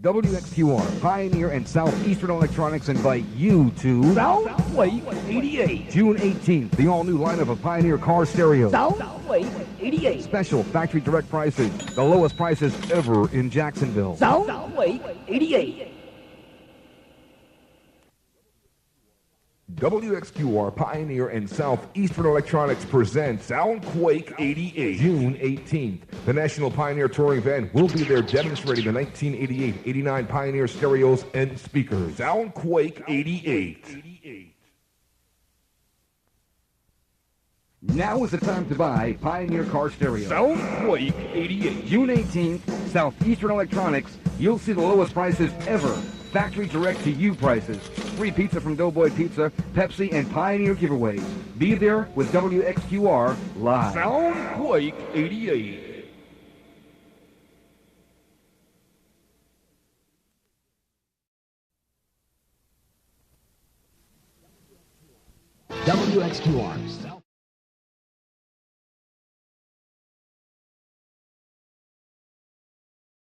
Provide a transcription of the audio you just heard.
WXQR, Pioneer and Southeastern Electronics invite you to Soundquake 88. June 18th, the all-new lineup of Pioneer car stereos. Soundquake 88. Special factory direct prices, the lowest prices ever in Jacksonville. Soundquake 88. WXQR, Pioneer, and Southeastern Electronics present Soundquake 88, June 18th. The National Pioneer Touring Van will be there demonstrating the 1988-89 Pioneer stereos and speakers. Soundquake 88. Now is the time to buy Pioneer car stereo. Soundquake 88. June 18th, Southeastern Electronics. You'll see the lowest prices ever. Factory direct to you prices. Free pizza from Doughboy Pizza, Pepsi, and Pioneer giveaways. Be there with WXQR live. Soundquake 88. WXQR.